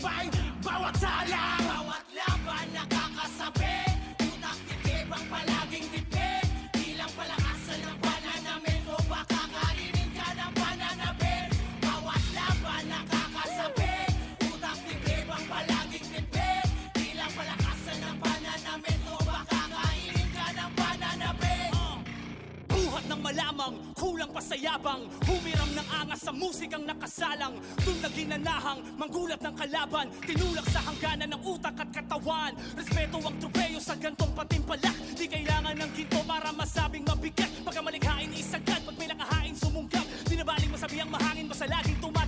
matibay, bawat salang, Bawat laban nakakasabi, utak titib ang palaging tipid. Di lang palakasan ng pananamit o baka kainin ka ng pananabit. Bawat laban nakakasabi, utak titib ang palaging tipid. Di lang palakasan ng pananamit o baka kainin ka ng pananabit. Buhat ng malamang, kulang pa sa yabang. Humiram ng angas sa musikang nakasalang. Doon naginanahang, manggulat ng kalaban. Tinulak sa hangganan ng utak at katawan. Respeto ang tropeyo sa gantong patimpalak. Di kailangan ng ginto para masabing mabigat. Pagka malikhain isagad, pag may nakahain sumunggab. Di na baling masabi ang mahangin, basta laging tumatakbo.